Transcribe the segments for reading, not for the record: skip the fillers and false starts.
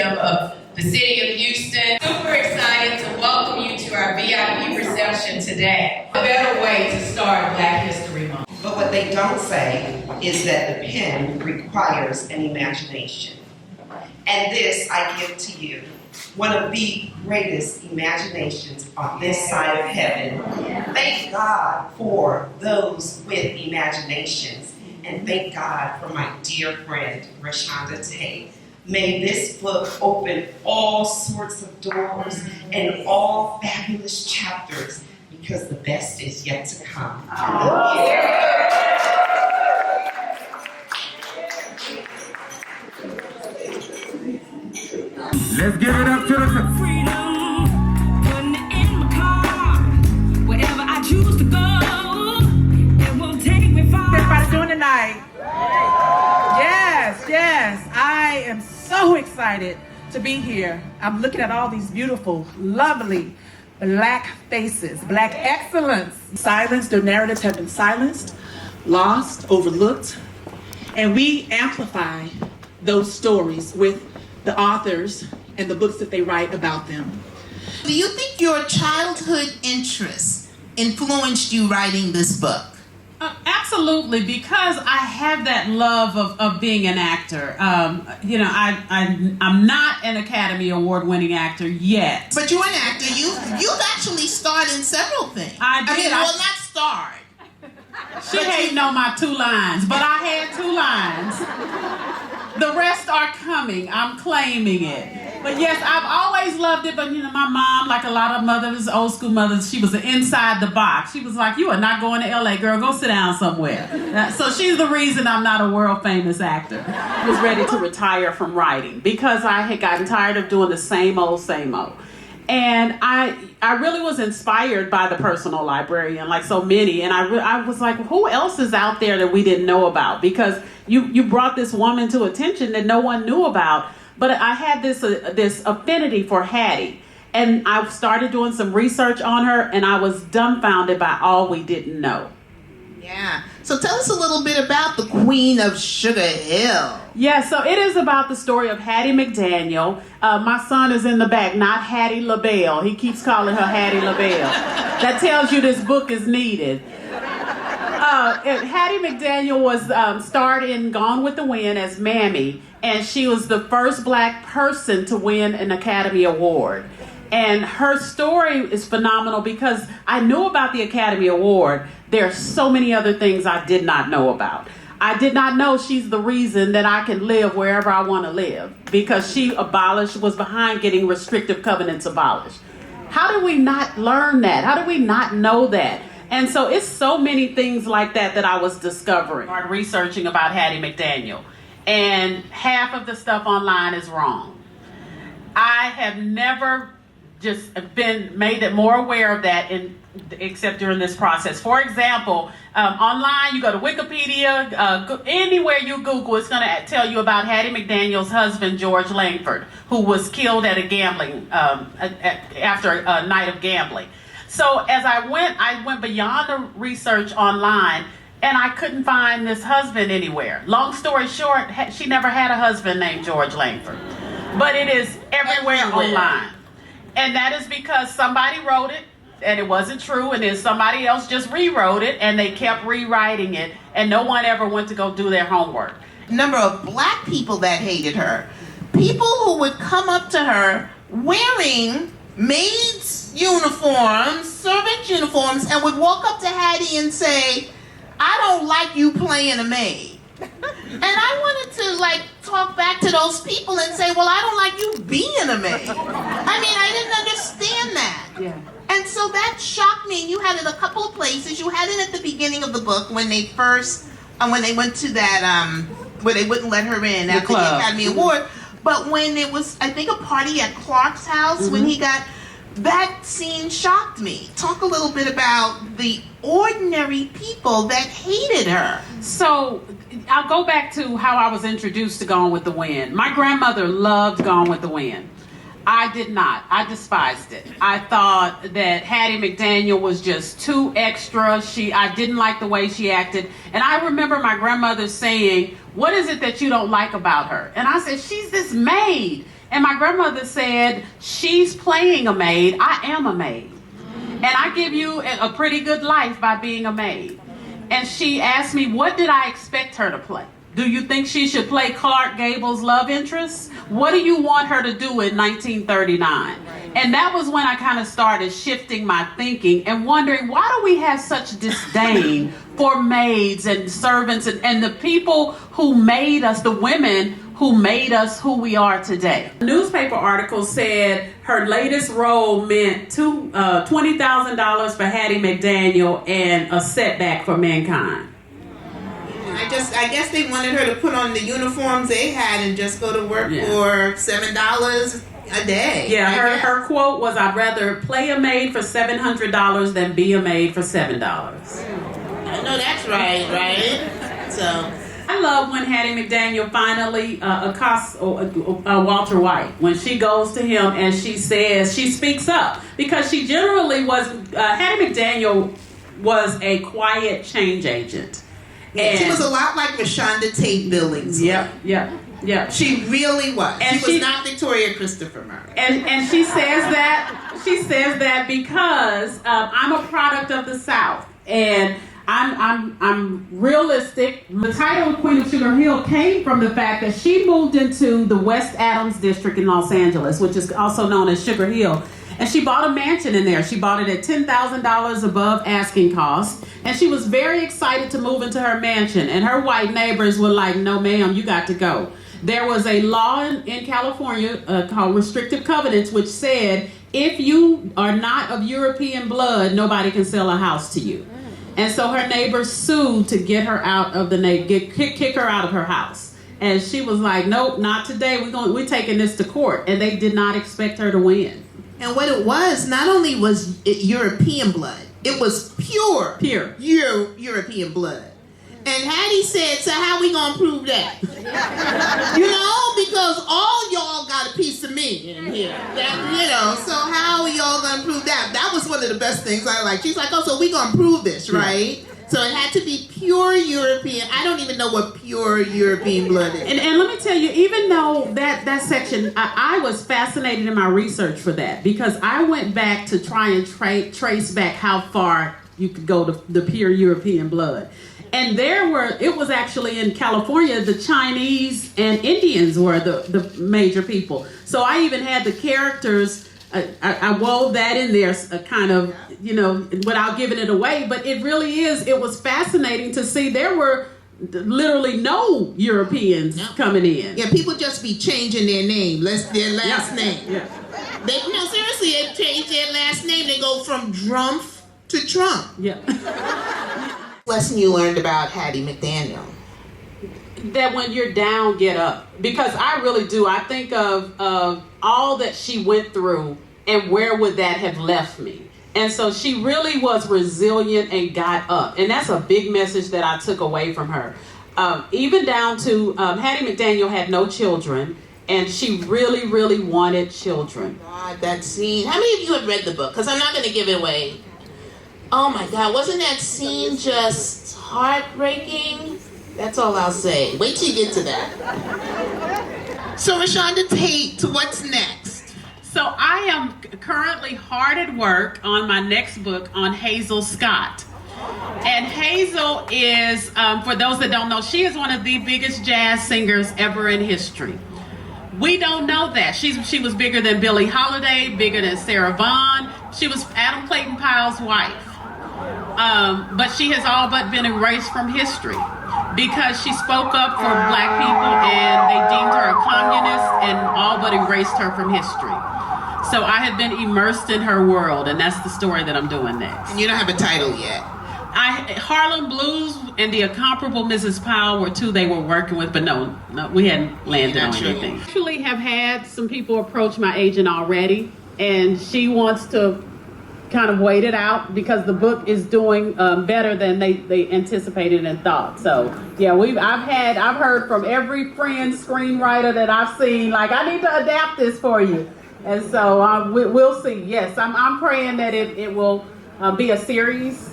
Museum of the City of Houston. Super excited to welcome you to our VIP reception today. A better way to start Black History Month. But what they don't say is that the pen requires an imagination. And this I give to you, one of the greatest imaginations on this side of heaven. Thank God for those with imaginations, and thank God for my dear friend, Rashonda Tate. May this book open all sorts of doors and all fabulous chapters, because the best is yet to come. Let's give it up to the freedom. Putting it in my car. Wherever I choose to go, it won't take me far. Everybody doing tonight? Yes. I am so excited to be here. I'm looking at all these beautiful, lovely Black faces, Black excellence. Silenced, their narratives have been silenced, lost, overlooked, and we amplify those stories with the authors and the books that they write about them. Do you think your childhood interests influenced you writing this book? Absolutely, because I have that love of being an actor. I'm not an Academy Award winning actor yet. But you're an actor. You've actually starred in several things. Not starred. She hating on my 2 lines, but I had 2 lines. The rest are coming. I'm claiming it. But yes, I've always loved it. But my mom, like a lot of mothers, old school mothers, she was inside the box. She was like, "You are not going to LA, girl. Go sit down somewhere." So she's the reason I'm not a world famous actor. I was ready to retire from writing because I had gotten tired of doing the same old. And I really was inspired by The Personal Librarian, like so many. And I was like, who else is out there that we didn't know about? Because you brought this woman to attention that no one knew about. But I had this affinity for Hattie. And I started doing some research on her, and I was dumbfounded by all we didn't know. Yeah. So tell us a little bit about the Queen of Sugar Hill. Yeah, so it is about the story of Hattie McDaniel. My son is in the back, not Hattie LaBelle. He keeps calling her Hattie LaBelle. That tells you this book is needed. Hattie McDaniel was starred in Gone with the Wind as Mammy, and she was the first Black person to win an Academy Award. And her story is phenomenal because I knew about the Academy Award. There are so many other things I did not know about. I did not know she's the reason that I can live wherever I want to live, because she was behind getting restrictive covenants abolished. How did we not learn that? How did we not know that? And so it's so many things like that I was discovering, researching about Hattie McDaniel. And half of the stuff online is wrong. I have never just been made more aware of that except during this process. For example, online, you go to Wikipedia, anywhere you Google, it's going to tell you about Hattie McDaniel's husband, George Langford, who was killed at a gambling, after a night of gambling. So as I went beyond the research online, and I couldn't find this husband anywhere. Long story short, she never had a husband named George Langford. But it is everywhere online. And that is because somebody wrote it, and it wasn't true, and then somebody else just rewrote it, and they kept rewriting it, and no one ever went to go do their homework. Number of Black people that hated her. People who would come up to her wearing maids' uniforms, servant uniforms, and would walk up to Hattie and say, "I don't like you playing a maid." And I wanted to talk back to those people and say, well, I don't like you being a maid. I didn't understand that. Yeah. And so that shocked me. You had it a couple of places. You had it at the beginning of the book when they went to that, where they wouldn't let her in after the Academy Award. But when it was, I think, a party at Clark's house, when he got, that scene shocked me. Talk a little bit about the ordinary people that hated her. So I'll go back to how I was introduced to Gone with the Wind. My grandmother loved Gone with the Wind. I did not. I despised it. I thought that Hattie McDaniel was just too extra. I didn't like the way she acted. And I remember my grandmother saying, "What is it that you don't like about her?" And I said, "She's this maid." And my grandmother said, she's playing a maid, I am a maid. And I give you a pretty good life by being a maid. And she asked me, what did I expect her to play? Do you think she should play Clark Gable's love interest? What do you want her to do in 1939? And that was when I kind of started shifting my thinking and wondering, why do we have such disdain for maids and servants and the people who made us, the women who made us who we are today? A newspaper article said her latest role meant $20,000 for Hattie McDaniel and a setback for mankind. I guess they wanted her to put on the uniforms they had and just go to work for $7 a day. Yeah, her quote was, "I'd rather play a maid for $700 than be a maid for $7." I know that's right? So I love when Hattie McDaniel finally accosts Walter White, when she goes to him and she says, she speaks up, because she generally was, Hattie McDaniel was a quiet change agent. And she was a lot like Rashonda Tate Billings. Yep. She really was. And she was not Victoria Christopher Murray. And she says that because I'm a product of the South, and I'm realistic. The title of Queen of Sugar Hill came from the fact that she moved into the West Adams district in Los Angeles, which is also known as Sugar Hill. And she bought a mansion in there. She bought it at $10,000 above asking cost. And she was very excited to move into her mansion. And her white neighbors were like, no, ma'am, you got to go. There was a law in California called restrictive covenants, which said, if you are not of European blood, nobody can sell a house to you. And so her neighbors sued to get her out of kick her out of her house. And she was like, nope, not today. We're taking this to court. And they did not expect her to win. And what it was, not only was it European blood, it was pure European blood. And Hattie said, so how we gonna prove that? Because all y'all got a piece of me in here. So how are y'all gonna prove that? That was one of the best things I liked. She's like, oh, so we gonna prove this, right? So it had to be pure European. I don't even know what pure European blood is. And let me tell you, even though that section, I was fascinated in my research for that, because I went back to try and trace back how far you could go to the pure European blood. And it was actually in California, the Chinese and Indians were the major people. So I even had the characters, I wove that in there kind of, without giving it away. But it was fascinating to see there were literally no Europeans coming in. Yeah, people just be changing their name, their last name. Yeah. Seriously, they change their last name. They go from Drumpf to Trump. Yeah. Lesson you learned about Hattie McDaniel? That when you're down, get up. Because I really do. I think of all that she went through and where would that have left me. And so she really was resilient and got up. And that's a big message that I took away from her. Even down to Hattie McDaniel had no children, and she really, really wanted children. God, that scene. How many of you have read the book? Because I'm not going to give it away. Oh my God, wasn't that scene just heartbreaking? That's all I'll say. Wait till you get to that. So Rashonda Tate, what's next? So I am currently hard at work on my next book on Hazel Scott. And Hazel is, for those that don't know, she is one of the biggest jazz singers ever in history. We don't know that. She was bigger than Billie Holiday, bigger than Sarah Vaughan. She was Adam Clayton Powell's wife. But she has all but been erased from history because she spoke up for black people and they deemed her a communist and all but erased her from history. So I have been immersed in her world, and that's the story that I'm doing next. And you don't have a title yet. Harlem Blues and The Incomparable Mrs. Powell were two they were working with, but no, we hadn't landed on anything. I actually have had some people approach my agent already, and she wants to kind of wait it out because the book is doing better than they anticipated and thought. So yeah, I've heard from every friend screenwriter that I've seen, like, I need to adapt this for you. And so we'll see. Yes, I'm praying that it will be a series.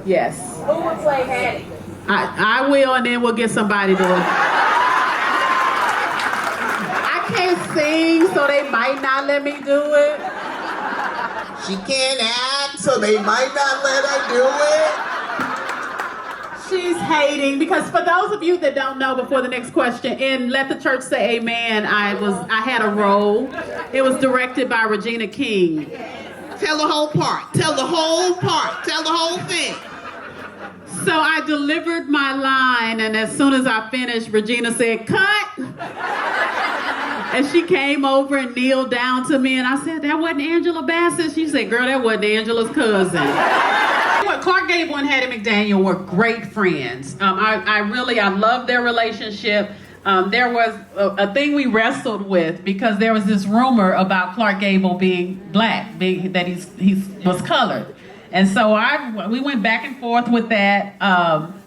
Yes. Who would play Hattie? I will, and then we'll get somebody to. I can't sing, so they might not let me do it. She can't act, so they might not let her do it. She's hating because for those of you that don't know, before the next question, in Let the Church Say Amen, I had a role. It was directed by Regina King. Tell the whole part. Tell the whole part. Tell the whole thing. So I delivered my line, and as soon as I finished, Regina said, "Cut!" And she came over and kneeled down to me, and I said, "That wasn't Angela Bassett?" She said, "Girl, that wasn't Angela's cousin." Clark Gable and Hattie McDaniel were great friends. I love their relationship. There was a thing we wrestled with because there was this rumor about Clark Gable being black, that he was colored. And so we went back and forth with that.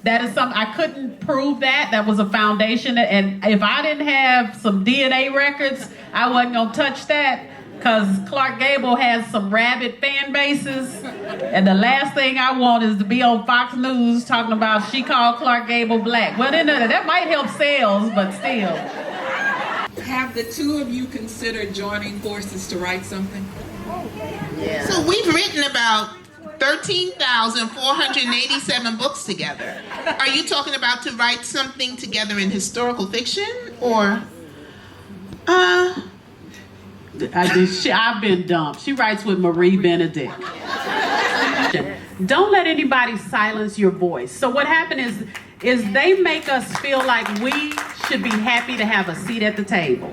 That is something, I couldn't prove that. That was a foundation. And if I didn't have some DNA records, I wasn't going to touch that. Because Clark Gable has some rabid fan bases. And the last thing I want is to be on Fox News talking about she called Clark Gable black. Well, then that might help sales, but still. Have the two of you considered joining forces to write something? Yeah. So we've written about 13,487 books together. Are you talking about to write something together in historical fiction or I've been dumped. She writes with Marie Benedict. Don't let anybody silence your voice. So what happened is they make us feel like we should be happy to have a seat at the table.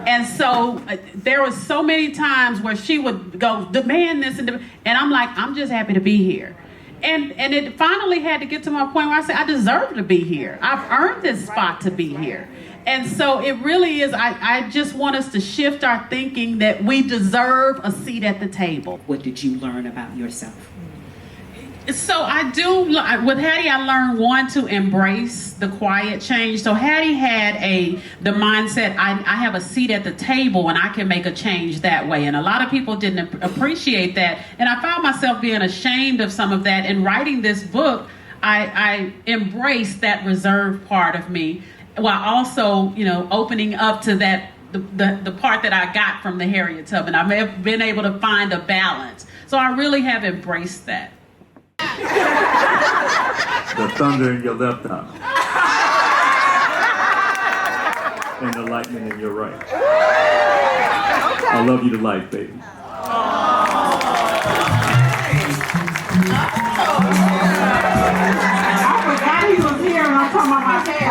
And so there was so many times where she would go, demand this, and I'm like, I'm just happy to be here. And it finally had to get to my point where I said, I deserve to be here. I've earned this spot to be here. And so it really is, I just want us to shift our thinking that we deserve a seat at the table. What did you learn about yourself? So with Hattie, I learned to embrace the quiet change. So Hattie had the mindset, I have a seat at the table and I can make a change that way. And a lot of people didn't appreciate that. And I found myself being ashamed of some of that. In writing this book, I embraced that reserved part of me while also, opening up to that, the part that I got from the Harriet Tubman. I may have been able to find a balance. So I really have embraced that. The thunder in your left eye. And the lightning in your right. I love you to life, baby. I forgot he was here and I'm talking about my hair.